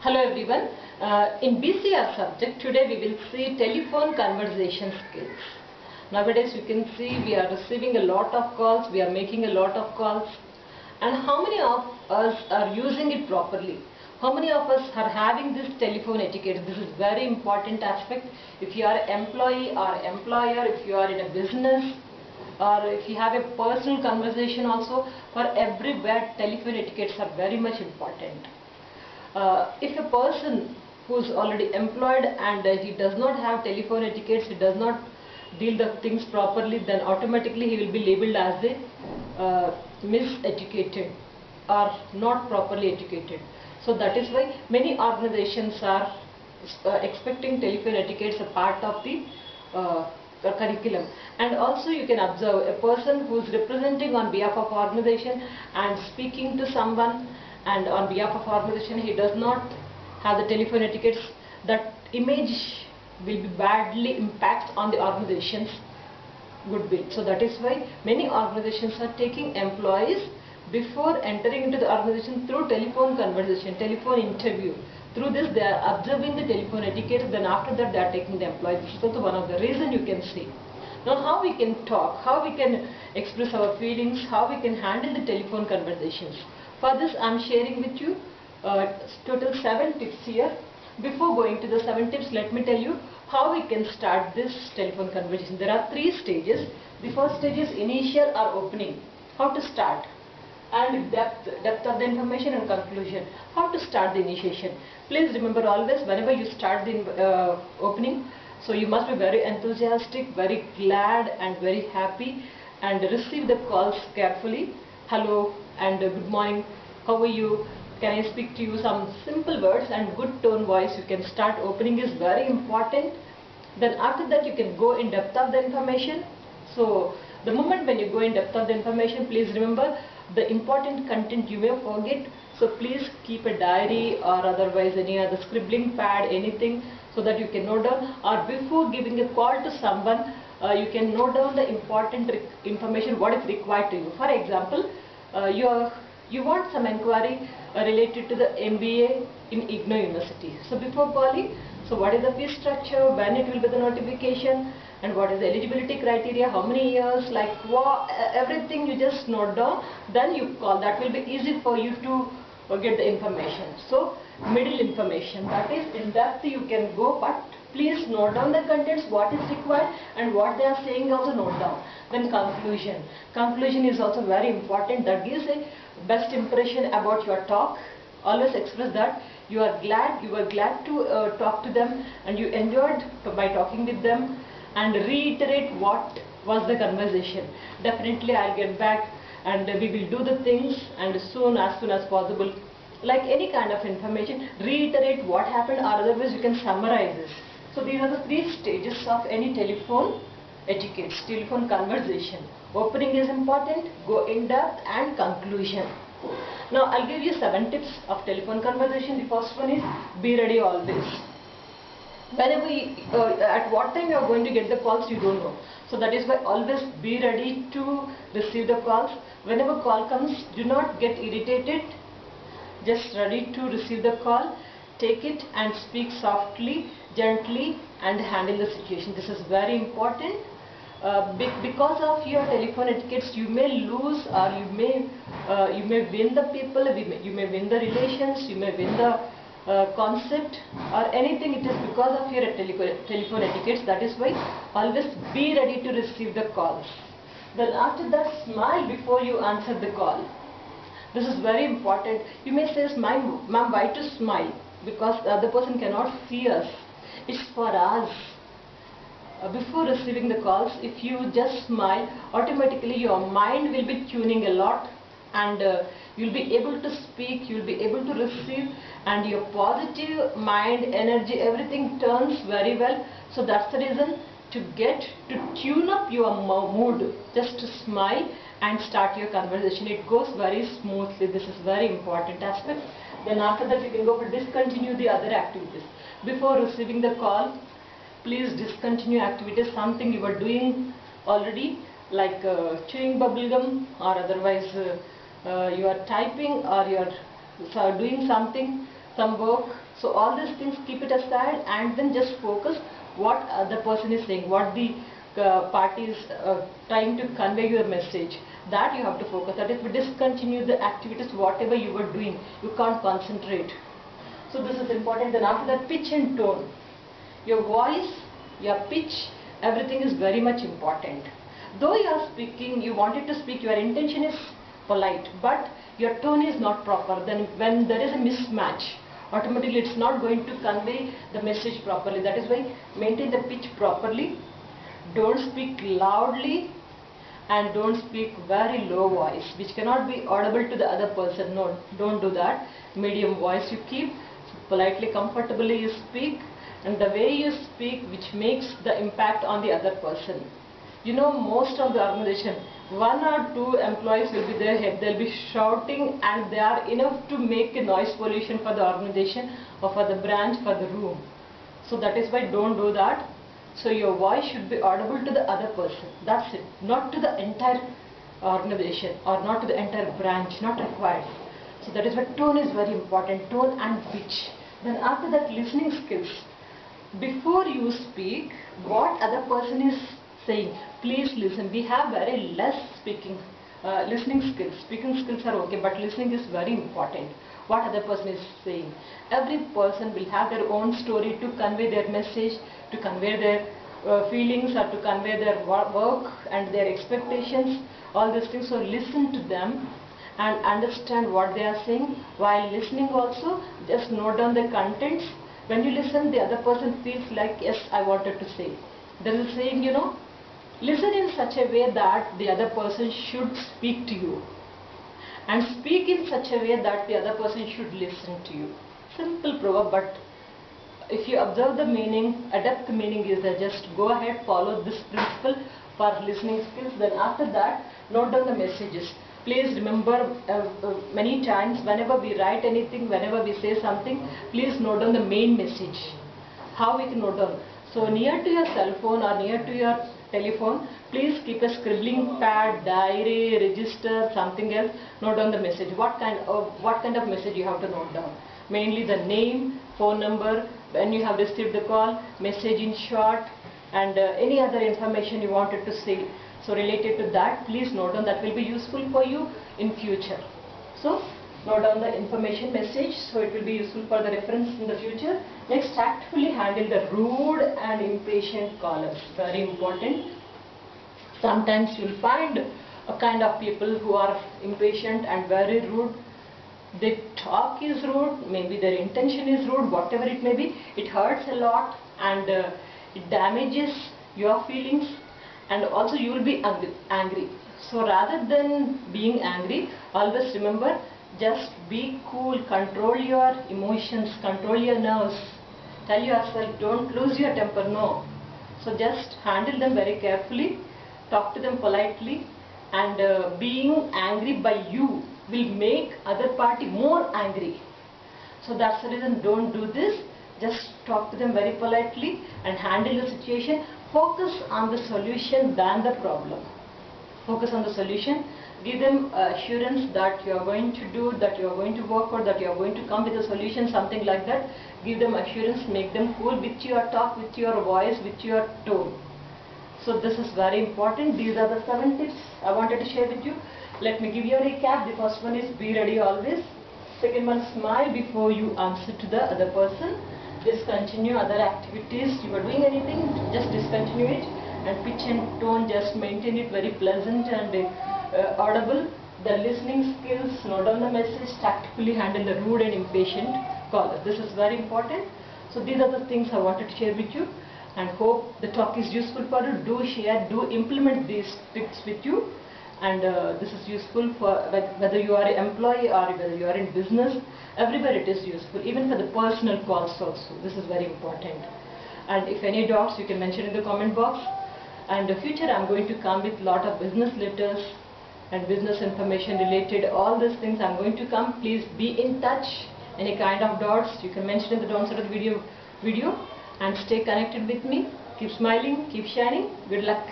Hello everyone. In BCR subject today we will see telephone conversation skills. Nowadays you can see we are receiving a lot of calls, we are making a lot of calls, and how many of us are using it properly? How many of us are having this telephone etiquette? This is very important aspect. If you are an employee or employer, if you are in a business, or if you have a personal conversation also, for everywhere telephone etiquettes are very much important. If a person who is already employed and he does not have telephone etiquettes, he does not deal the things properly, then automatically he will be labeled as a miseducated or not properly educated. So that is why many organizations are expecting telephone etiquettes a part of the curriculum. And also you can observe a person who is representing on behalf of organization and speaking to someone, and on behalf of organization he does not have the telephone etiquettes, that image will be badly impact on the organization's goodwill. So that is why many organizations are taking employees before entering into the organization through telephone conversation, telephone interview. Through this they are observing the telephone etiquette, then after that they are taking the employees. This is also one of the reasons you can see. Now how we can talk, how we can express our feelings, how we can handle the telephone conversations. For this I am sharing with you total 7 tips here. Before going to the 7 tips, let me tell you how we can start this telephone conversation. There are 3 stages. The first stage is initial or opening, how to start, and depth of the information, and conclusion, how to start the initiation. Please remember always, whenever you start the opening, so you must be very enthusiastic, very glad and very happy, and receive the calls carefully. Hello and good morning, how are you, can I speak to you, some simple words and good tone voice. You can start. Opening is very important. Then after that you can go in depth of the information. So the moment when you go in depth of the information, please remember the important content you may forget. So please keep a diary or otherwise any other scribbling pad, anything, so that you can note down, or before giving a call to someone you can note down the important information what is required to you. For example, you want some inquiry related to the MBA in IGNOU University. So before calling, so what is the fee structure, when it will be the notification, and what is the eligibility criteria, how many years, like everything you just note down, then you call. That will be easy for you to get the information. So middle information, that is in depth you can go, but please note down the contents, what is required and what they are saying also note down. Then conclusion. Conclusion is also very important. That gives a best impression about your talk. Always express that you were glad to talk to them and you enjoyed by talking with them, and reiterate what was the conversation. Definitely I'll get back and we will do the things, and as soon as possible. Like any kind of information, reiterate what happened, or otherwise you can summarize this. So these are the 3 stages of any telephone etiquette, telephone conversation. Opening is important, go in depth, and conclusion. Now I'll give you 7 tips of telephone conversation. The first one is be ready always. Whenever at what time you are going to get the calls, you don't know. So that is why always be ready to receive the calls. Whenever call comes, do not get irritated. Just ready to receive the call. Take it and speak softly, gently, and handle the situation. This is very important. Because of your telephone etiquettes, you may lose, or you may win the people, you may win the relations, you may win the concept or anything. It is because of your telephone etiquettes. That is why always be ready to receive the calls. Then after that, smile before you answer the call. This is very important. You may say, ma'am, why to smile? Because the other person cannot see us. It's for us. Before receiving the calls, if you just smile, automatically your mind will be tuning a lot, and you'll be able to speak, you'll be able to receive, and your positive mind, energy, everything turns very well. So that's the reason to tune up your mood, just to smile and start your conversation. It goes very smoothly. This is very important aspect. Then after that you can go for discontinue the other activities. Before receiving the call, please discontinue activities, something you were doing already, like chewing bubble gum, or otherwise you are typing, or you are doing something some work. So all these things keep it aside and then just focus what the person is saying, what the party is trying to convey your message. That you have to focus. That if you discontinue the activities, whatever you were doing, you can't concentrate. So this is important. Then after that, pitch and tone. Your voice, your pitch, everything is very much important. Though you are speaking, you wanted to speak, your intention is polite, but your tone is not proper. Then when there is a mismatch, automatically it's not going to convey the message properly. That is why maintain the pitch properly. Don't speak loudly and don't speak very low voice which cannot be audible to the other person. No, don't do that. Medium voice you keep, politely, comfortably you speak, and the way you speak which makes the impact on the other person. You know, most of the organization, 1 or 2 employees will be there, they'll be shouting and they are enough to make a noise pollution for the organization or for the branch, for the room. So that is why don't do that. So your voice should be audible to the other person. That's it. Not to the entire organization or not to the entire branch. Not required. So that is why tone is very important. Tone and pitch. Then after that, listening skills. Before you speak, what other person is saying, please listen. We have very less listening skills. Speaking skills are okay, but listening is very important. What other person is saying. Every person will have their own story to convey their message, to convey their feelings, or to convey their work and their expectations, all these things. So listen to them and understand what they are saying. While listening also, just note down the contents. When you listen, the other person feels like, yes, I wanted to say. There is a saying, you know, listen in such a way that the other person should speak to you. And speak in such a way that the other person should listen to you. Simple proverb, but if you observe the meaning, adapt the meaning is there. Just go ahead, follow this principle for listening skills. Then after that, note down the messages. Please remember many times whenever we write anything, whenever we say something, please note down the main message. How we can note down? So near to your cell phone or near to your telephone, please keep a scribbling pad, diary, register, something else. Note down the message. What kind of message you have to note down? Mainly the name, phone number, when you have received the call, message in short, and any other information you wanted to say. So related to that, please note down. That will be useful for you in future. So note down the information message, so it will be useful for the reference in the future. Next, tactfully handle the rude and impatient callers. Very important. Sometimes you will find a kind of people who are impatient and very rude. Their talk is rude, maybe their intention is rude, whatever it may be. It hurts a lot and it damages your feelings, and also you will be angry. So rather than being angry, always remember, just be cool, control your emotions, control your nerves. Tell yourself, don't lose your temper, no. So just handle them very carefully, talk to them politely, and being angry by you will make other party more angry. So that's the reason, don't do this. Just talk to them very politely and handle the situation. Focus on the solution than the problem. Focus on the solution. Give them assurance that you are going to do, that you are going to work for, that you are going to come with a solution, something like that. Give them assurance, make them cool with your talk, with your voice, with your tone. So this is very important. These are the 7 tips I wanted to share with you. Let me give you a recap. The first one is be ready always. Second one, smile before you answer to the other person. Discontinue other activities. You are doing anything, just discontinue it. And pitch and tone, just maintain it very pleasant and audible. The listening skills, note down the message, tactfully handle the rude and impatient caller. This is very important. So these are the things I wanted to share with you, and hope the talk is useful for you. Do share, do implement these tips with you, and this is useful for whether you are an employee or whether you are in business. Everywhere it is useful, even for the personal calls also. This is very important. And if any doubts, you can mention in the comment box. And in the future, I am going to come with lot of business letters and business information related, all these things I am going to come. Please be in touch. Any kind of doubts, you can mention in the downside of the video, and stay connected with me. Keep smiling, keep shining. Good luck.